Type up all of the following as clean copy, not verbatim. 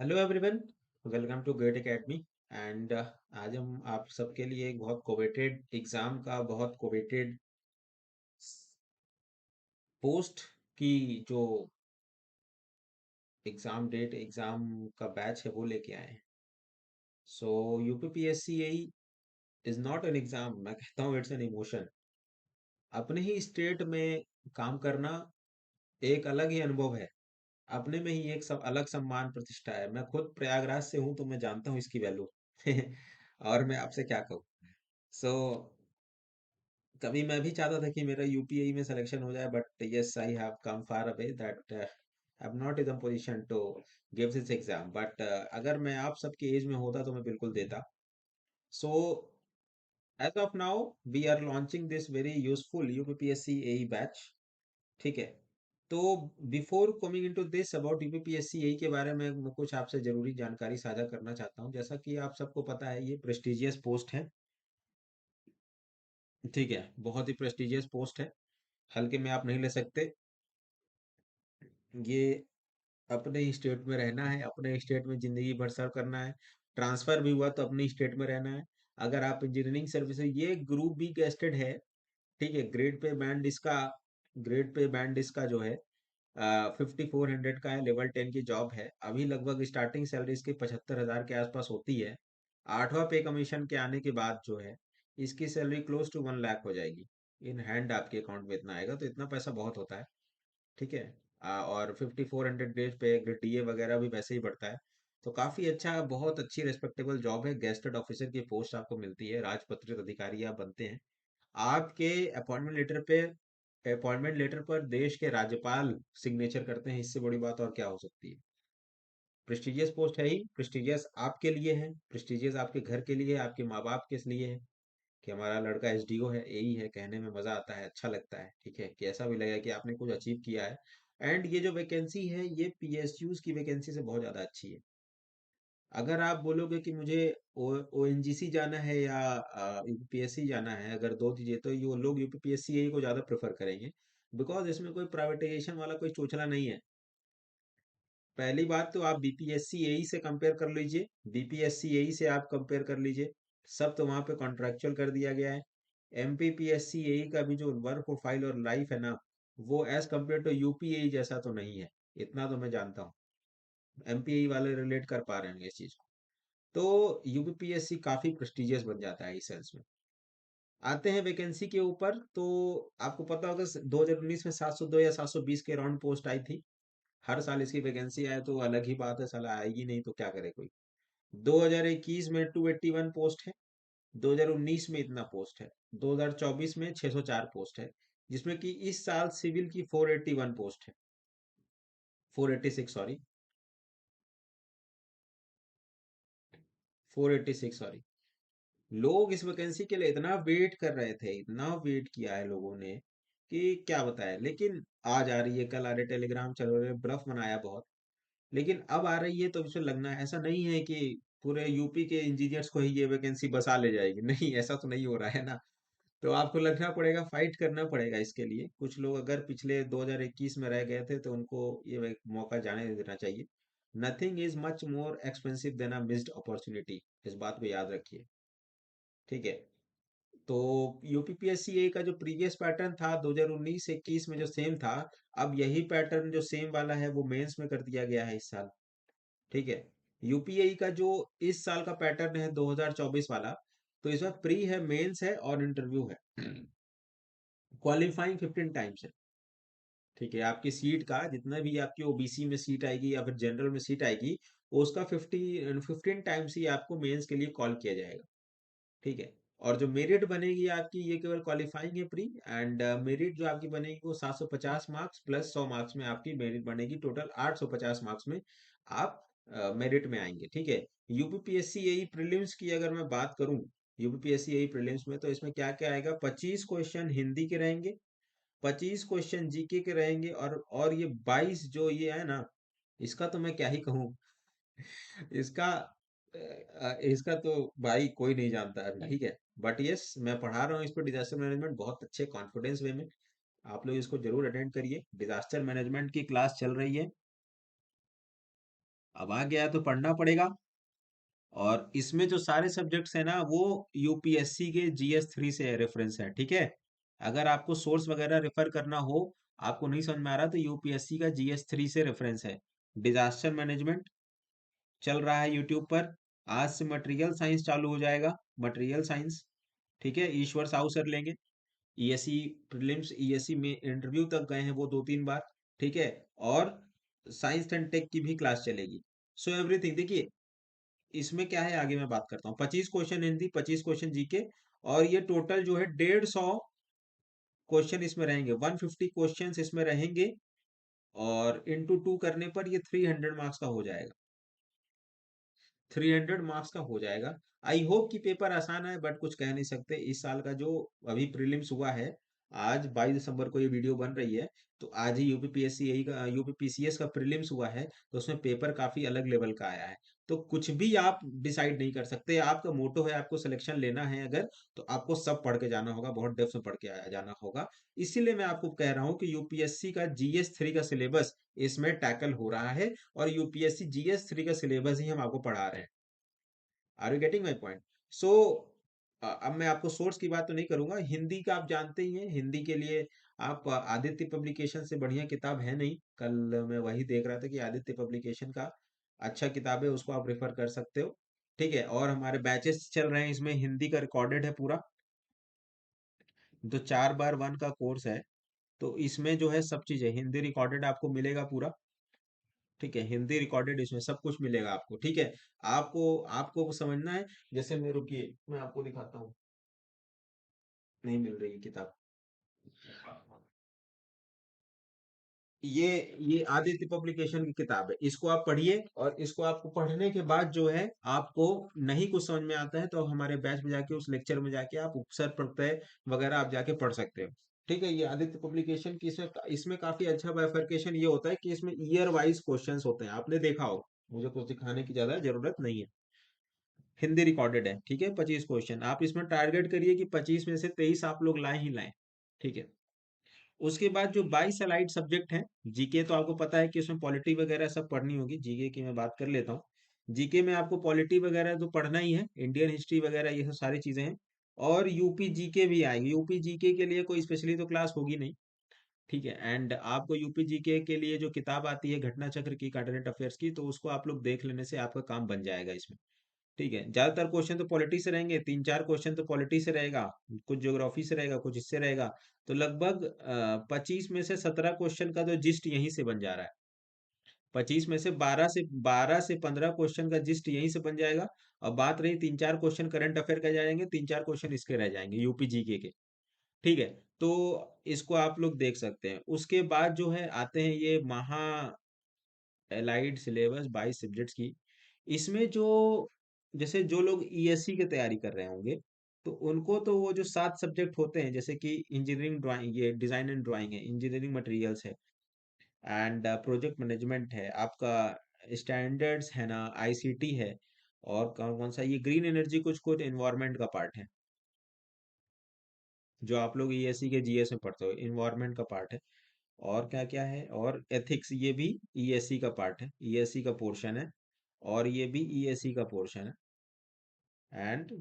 Hello everyone, welcome to Great Academy. And आज हम आप सबके लिए एक बहुत कोवेटेड एग्जाम का बहुत कोवेटेड पोस्ट की जो एग्जाम डेट एग्जाम का बैच है वो लेके आए हैं। So UPPSC is not an exam, मैं कहता हूँ इट्स एन इमोशन। अपने ही स्टेट में काम करना एक अलग ही अनुभव है। अपने में ही एक सब अलग सम्मान प्रतिष्ठा है। मैं खुद प्रयागराज से हूँ तो मैं जानता हूँ इसकी वैल्यू। और मैं आपसे क्या कहूँ। सो कभी मैं भी चाहता था कि मेरा यूपीआई में सिलेक्शन हो जाए, but yes I have come far away that I am not in the position to give this exam. But अगर मैं आप सबके एज में होता तो मैं बिल्कुल देता। So as of now we are launching this very useful UPPSC AE batch. ठीक है। तो before coming into this about UPPSC AE के बारे में मैं कुछ आपसे जरूरी जानकारी साझा करना चाहता हूँ। जैसा कि आप सबको पता है, ये प्रेस्टिजियस पोस्ट है। ठीक है, बहुत ही प्रेस्टिजियस पोस्ट है। हल्के में आप नहीं ले सकते। ये अपने ही स्टेट में रहना है, अपने स्टेट में जिंदगी भर सर्व करना है। ट्रांसफर भी हुआ तो अपनी स्टेट में रहना है। अगर आप इंजीनियरिंग सर्विसेज, ये ग्रुप बी गेस्टेड है। ठीक है। ग्रेड पे बैंड इसका जो है 5400 का है। लेवल 10 की जॉब है। अभी लगभग स्टार्टिंग सैलरी इसकी 75,000 के आसपास होती है। 8वां पे कमीशन के आने के बाद जो है इसकी सैलरी क्लोज टू 1 लाख हो जाएगी। इन हैंड आपके अकाउंट में इतना आएगा, तो इतना पैसा बहुत होता है। ठीक है। और 5400 डेज पे डीए वगैरह भी वैसे ही बढ़ता है। तो काफी अच्छा, बहुत अच्छी रेस्पेक्टेबल जॉब है। गेस्टेड ऑफिसर की पोस्ट आपको मिलती है, राजपत्रित अधिकारी आप बनते हैं। आपके अपॉइंटमेंट लेटर पर देश के राज्यपाल सिग्नेचर करते हैं। इससे बड़ी बात और क्या हो सकती है। प्रेस्टिजियस पोस्ट है ही। प्रेस्टिजियस आपके लिए है, प्रेस्टिजियस आपके घर के लिए, आपके माँ बाप के लिए है कि हमारा लड़का एसडीओ है, एई है। कहने में मजा आता है, अच्छा लगता है। ठीक है, कि ऐसा भी लगेगा कि आपने कुछ अचीव किया है। एंड ये जो वैकेंसी है ये पीएसयूज की वैकेंसी से बहुत ज्यादा अच्छी है। अगर आप बोलोगे कि मुझे ओएनजीसी जाना है या यूपीपीएससी जाना है, अगर दो दीजिए, तो ये लोग यूपीपीएससी यही को ज्यादा प्रेफर करेंगे। बिकॉज इसमें कोई प्राइवेटाइजेशन वाला कोई चोचला नहीं है। पहली बात तो आप बीपीएससी एई से कंपेयर कर लीजिए, बीपीएससी एई से आप कंपेयर कर लीजिए। सब तो वहां पे कॉन्ट्रेक्चुअल कर दिया गया है। एमपीपीएससी एई का भी जो वर्क प्रोफाइल और लाइफ है ना, वो एज कंपेयर टू यूपीएई जैसा तो नहीं है। इतना तो मैं जानता हूँ। एमपीएई वाले रिलेट कर पा रहे हैं इस चीज को। तो यूपीपीएससी काफी प्रेस्टिजियस बन जाता है इस सेंस में। आते हैं वैकेंसी के ऊपर। तो आपको पता होगा 2019 में 702 या 720 के राउंड पोस्ट आई थी। हर साल इसकी वैकेंसी आए तो अलग ही बात है, साला आएगी नहीं तो क्या करे कोई। 2021 में 281 पोस्ट है। 2019 में इतना पोस्ट है। 2024 में 604 पोस्ट है। जिसमें कि इस साल सिविल की 481 पोस्ट है। 486, सॉरी। 486, सॉरी। लोग इस वैकेंसी के लिए इतना वेट कर रहे थे, इतना वेट किया है लोगों ने कि क्या बताए। लेकिन आज आ रही है, कल आ रहे, टेलीग्राम चल रहे, ब्लफ बनाया बहुत। लेकिन अब आ रही है तो इसमें लगना है, ऐसा नहीं है कि पूरे यूपी के इंजीनियर्स को ही ये वैकेंसी बसा ले जाएगी। नहीं, ऐसा तो नहीं हो रहा है ना। तो आपको लगना पड़ेगा, फाइट करना पड़ेगा इसके लिए। कुछ लोग अगर पिछले 2021 में रह गए थे तो उनको ये मौका जाने देना चाहिए। Nothing is much more expensive than a missed opportunity. इस बात को याद रखिए। ठीक है। तो यूपीपीएससी का जो प्रीवियस पैटर्न था 2019-21 में जो सेम था, अब यही पैटर्न जो सेम वाला है वो मेंस में कर दिया गया है इस साल। ठीक है। यूपीआई का जो इस साल का पैटर्न है 2024 वाला, तो इसमें प्री है, मेंस है और इंटरव्यू है। क्वालिफाइंग 15 टाइम्स है। ठीक है। आपकी सीट का जितना भी आपकी ओबीसी में सीट आएगी या फिर जनरल में सीट आएगी, उसका 15 टाइम्स ही आपको मेंस के लिए कॉल किया जाएगा। ठीक है। और जो मेरिट बनेगी आपकी, ये केवल क्वालिफाइंग है प्री। एंड मेरिट जो आपकी बनेगी वो 750 मार्क्स प्लस 100 मार्क्स में आपकी मेरिट बनेगी। टोटल 850 मार्क्स में आप मेरिट में आएंगे। ठीक है। यूपीपीएससी यही प्रीलिम्स की अगर मैं बात करूं, यूपीपीएससी यही प्रीलिम्स में, तो इसमें क्या क्या आएगा। 25 क्वेश्चन हिंदी के रहेंगे, 25 क्वेश्चन जीके के रहेंगे, और ये 22 जो ये है ना, इसका तो मैं क्या ही कहूँ। इसका इसका तो भाई कोई नहीं जानता अभी। ठीक है। बट यस, मैं पढ़ा रहा हूँ इस पर डिजास्टर मैनेजमेंट बहुत अच्छे कॉन्फिडेंस वे में। आप लोग इसको जरूर अटेंड करिए। डिजास्टर मैनेजमेंट की क्लास चल रही है। अब आ गया तो पढ़ना पड़ेगा। और इसमें जो सारे सब्जेक्ट्स हैं ना वो यूपीएससी के GS 3 से रेफरेंस है, ठीक है। अगर आपको सोर्स वगैरह रेफर करना हो, आपको नहीं समझ में आ रहा, तो यूपीएससी का GS 3 से रेफरेंस है। डिजास्टर मैनेजमेंट चल रहा है यूट्यूब पर। आज से मटेरियल साइंस चालू हो जाएगा, मटेरियल साइंस, ठीक है। ईश्वर साहू सर लेंगे। ईएससी प्रीलिम्स, ईएससी में इंटरव्यू तक गए हैं वो 2-3 बार, ठीक है। और साइंस एंड टेक की भी क्लास चलेगी। सो एवरीथिंग देखिए, इसमें क्या है आगे मैं बात करता हूँ। 25 क्वेश्चन हिंदी, 25 क्वेश्चन जीके, और ये टोटल जो है 150 क्वेश्चन इसमें रहेंगे, 150 क्वेश्चन इसमें रहेंगे। और इंटू 2 करने पर ये 300 मार्क्स का हो जाएगा, 300 मार्क्स का हो जाएगा। आई होप कि पेपर आसान है, बट कुछ कह नहीं सकते। इस साल का जो अभी प्रीलिम्स हुआ है, आज 22 दिसंबर को ये वीडियो बन रही है, तो आज ही यूपीपीएससी यही का यूपीपीसीएस का प्रीलिम्स हुआ है, तो उसमें पेपर काफी अलग लेवल का आया है। तो कुछ भी आप डिसाइड नहीं कर सकते। आपका मोटो है, आपको सिलेक्शन लेना है अगर, तो आपको सब पढ़ के जाना होगा, बहुत डेप्थ में पढ़ के जाना होगा। इसीलिए मैं आपको कह रहा हूँ कि यूपीएससी का GS 3 का सिलेबस इसमें टैकल हो रहा है, और यूपीएससी GS 3 का सिलेबस ही हम आपको पढ़ा रहे हैं। Are you getting my point? So अब मैं आपको सोर्स की बात तो नहीं करूंगा। हिंदी का आप जानते ही हैं, हिंदी के लिए आप आदित्य पब्लिकेशन से बढ़िया किताब है नहीं। कल मैं वही देख रहा था कि आदित्य पब्लिकेशन का अच्छा किताब है, उसको आप रेफर कर सकते हो, ठीक है। और हमारे बैचेस चल रहे हैं, इसमें हिंदी का रिकॉर्डेड है पूरा, तो 4x1 का कोर्स है। तो इसमें जो है सब चीजें हिंदी रिकॉर्डेड आपको मिलेगा पूरा, ठीक है। हिंदी रिकॉर्डेड इसमें सब कुछ मिलेगा आपको, ठीक है। आपको आपको समझना है। जैसे मैं, रुकिए मैं आपको दिखाता हूँ, नहीं मिल रही है किताब। ये आदित्य पब्लिकेशन की किताब है, इसको आप पढ़िए। और इसको आपको पढ़ने के बाद जो है, आपको नहीं कुछ समझ में आता है, तो हमारे बैच में जाके, उस लेक्चर में जाके आप उपसर प्रत्यय वगैरह आप जाके पढ़ सकते हो, ठीक है। ये आदित्य पब्लिकेशन की, इसमें इसमें काफी अच्छा बाइफरकेशन ये होता है कि इसमें ईयर वाइज क्वेश्चंस होते हैं, आपने देखा हो, मुझे कुछ दिखाने की ज्यादा जरूरत नहीं है। हिंदी रिकॉर्डेड है, ठीक है। 25 क्वेश्चन आप इसमें टारगेट करिए कि 25 में से 23 आप लोग लाए ही लाएं, ठीक है। उसके बाद जो 22 अलाइड सब्जेक्ट हैं, जीके तो आपको पता है कि उसमें पॉलिटी वगैरह सब पढ़नी होगी। जीके की मैं बात कर लेता हूँ। जीके में आपको पॉलिटी वगैरह तो पढ़ना ही है, इंडियन हिस्ट्री वगैरह ये सब सारी चीजें हैं। और यूपी जीके भी आएगी। यूपी जीके के लिए कोई स्पेशली तो क्लास होगी नहीं, ठीक है। एंड आपको यूपी जीके के लिए जो किताब आती है घटना चक्र की, करंट अफेयर्स की, तो उसको आप लोग देख लेने से आपका काम बन जाएगा इसमें, ठीक है। ज्यादातर क्वेश्चन तो पॉलिटी से रहेंगे, 3-4 क्वेश्चन तो पॉलिटी से रहेगा, कुछ ज्योग्राफी से रहेगा, कुछ इससे रहेगा। तो लगभग 25 में से 17 क्वेश्चन का तो जिस्ट यहीं से बन जा रहा है। 25 में से 12 से 15 क्वेश्चन का जिस्ट यहीं से बन जाएगा। और बात रही 3-4 क्वेश्चन करंट अफेयर का जाएंगे, 3-4 क्वेश्चन इसके रह जाएंगे यूपी जीके के, ठीक है। तो इसको आप लोग देख सकते हैं। उसके बाद जो है आते हैं ये महा एलाइड सिलेबस 22 सब्जेक्ट्स की। इसमें जो, जैसे जो लोग ईएससी की तैयारी कर रहे होंगे, तो उनको तो वो जो 7 सब्जेक्ट होते हैं, जैसे कि इंजीनियरिंग ड्राइंग, ये डिजाइन एंड ड्राइंग है, इंजीनियरिंग मटेरियल्स है, एंड प्रोजेक्ट मैनेजमेंट है आपका, स्टैंडर्ड्स है ना, आईसीटी है, और कौन कौन सा, ये ग्रीन एनर्जी, कुछ कुछ इन्वायरमेंट का पार्ट है, जो आप लोग ईएससी के जीएस में पढ़ते हो, इन्वायरमेंट का पार्ट है। और क्या क्या है, और एथिक्स, ये भी ईएससी का पार्ट है, ईएससी का पोर्शन है। और ये भी ईएससी का पोर्शन है। एंड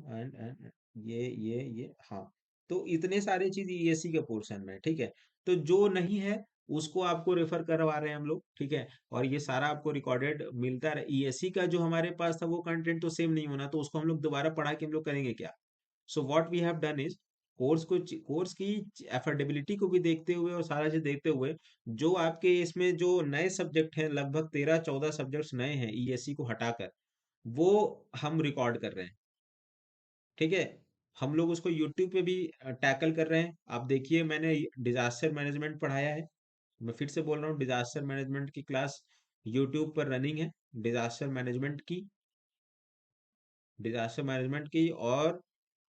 ये हाँ। तो इतने सारे चीज ईएससी के पोर्शन में है, ठीक है। तो जो नहीं है उसको आपको रेफर करवा रहे हैं हम लोग, ठीक है। और ये सारा आपको रिकॉर्डेड मिलता रहे। ईएससी का जो हमारे पास था वो कंटेंट तो सेम नहीं होना, तो उसको हम लोग दोबारा पढ़ा के हम लोग करेंगे क्या। So what we have done is, course की एफोर्डेबिलिटी को भी देखते हुए और सारा चीज देखते हुए, जो आपके इसमें जो नए सब्जेक्ट हैं, लगभग 13-14 सब्जेक्ट्स नए हैं ईएससी को हटाकर, वो हम रिकॉर्ड कर रहे हैं, ठीक है। हम लोग उसको यूट्यूब पे भी टैकल कर रहे हैं। आप देखिए, मैंने डिजास्टर मैनेजमेंट पढ़ाया है, मैं फिर से बोल रहा हूँ, डिजास्टर मैनेजमेंट की क्लास यूट्यूब पर रनिंग है। डिजास्टर मैनेजमेंट की, डिजास्टर मैनेजमेंट की और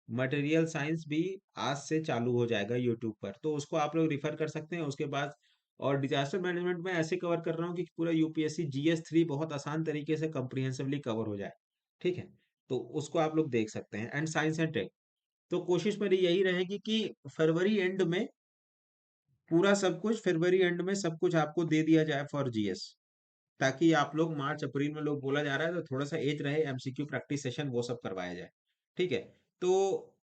मटेरियल साइंस भी आज से चालू हो जाएगा यूट्यूब पर, तो उसको आप लोग रिफर कर सकते हैं उसके बाद। और डिजास्टर मैनेजमेंट में ऐसे कवर कर रहा हूँ कि पूरा यूपीएससी GS 3 बहुत आसान तरीके से कंप्रीहेंसिवली कवर हो जाए, ठीक है। तो उसको आप लोग देख सकते हैं। एंड साइंस एंड टेक, तो कोशिश मेरी यही रहेगी कि फरवरी एंड में पूरा सब कुछ, फरवरी एंड में सब कुछ आपको दे दिया जाए फॉर जीएस, ताकि आप लोग मार्च अप्रैल में लोग बोला जा रहा है तो थोड़ा सा एज रहे, एमसीक्यू प्रैक्टिस सेशन वो सब करवाया जाए। ठीक है। तो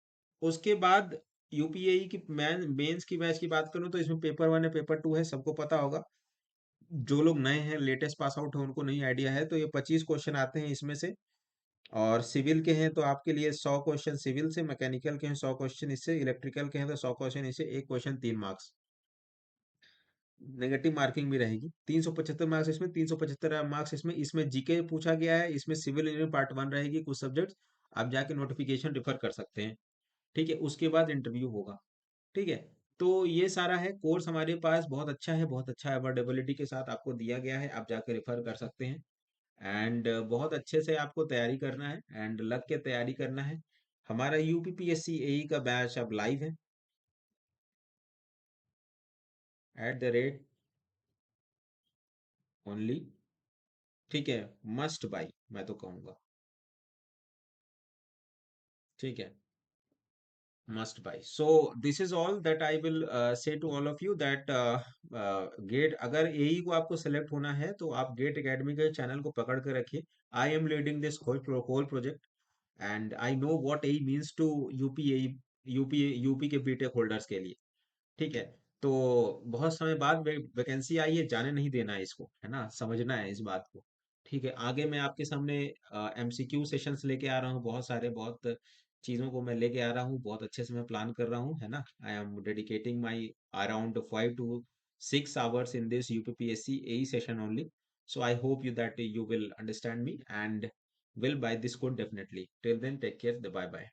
उसके बाद यूपीएई की मेंस की बैच की बात करूं तो इसमें पेपर 1 है, पेपर 2 है, सबको पता होगा। जो लोग नए हैं, लेटेस्ट पास आउट है, उनको नहीं आइडिया है, तो ये 25 क्वेश्चन आते हैं इसमें से। और सिविल के हैं तो आपके लिए 100 क्वेश्चन सिविल से, मैकेनिकल के हैं 100 क्वेश्चन इससे, इलेक्ट्रिकल के हैं तो 100 क्वेश्चन इससे, एक क्वेश्चन 3 मार्क्स। नेगेटिव मार्किंग भी रहेगी। 375 मार्क्स इसमें, 375 मार्क्स इसमें। इसमें जीके पूछा गया है, इसमें सिविल इंजीनियरिंग पार्ट 1 रहेगी, कुछ सब्जेक्ट्स आप जाके नोटिफिकेशन रेफर कर सकते हैं। ठीक है, उसके बाद इंटरव्यू होगा। ठीक है। तो ये सारा है कोर्स, हमारे पास बहुत अच्छा है, बहुत अच्छा अफोर्डेबिलिटी के साथ आपको दिया गया है, आप जाके रेफर कर सकते हैं। एंड बहुत अच्छे से आपको तैयारी करना है एंड लग के तैयारी करना है। हमारा यूपीपीएससी एई का बैच अब लाइव है @ ओनली। ठीक है, मस्ट बाई मैं तो कहूँगा। ठीक है, must buy. So this is all that I will say to all of you that gate, अगर एई को आपको सेलेक्ट होना है तो आप गेट एकेडमी के चैनल को पकड़ के रखिए। I am leading this whole project and I know what AE means to UP AE, UP के बीटेक होल्डर्स के लिए। ठीक है। तो बहुत समय बाद वैकेंसी आई है, जाने नहीं देना है इसको, है ना, समझना है इस बात को। ठीक है, आगे मैं आपके सामने एमसीक्यू सेशंस लेके आ रहा हूँ, बहुत सारे, बहुत चीज़ों को मैं लेके आ रहा हूँ, बहुत अच्छे से मैं प्लान कर रहा हूँ, है ना। I am dedicating my around 5 to 6 hours in this UPPSC AE session only. So I hope you that you will understand me and will buy this code definitely. Till then, take care. Bye bye.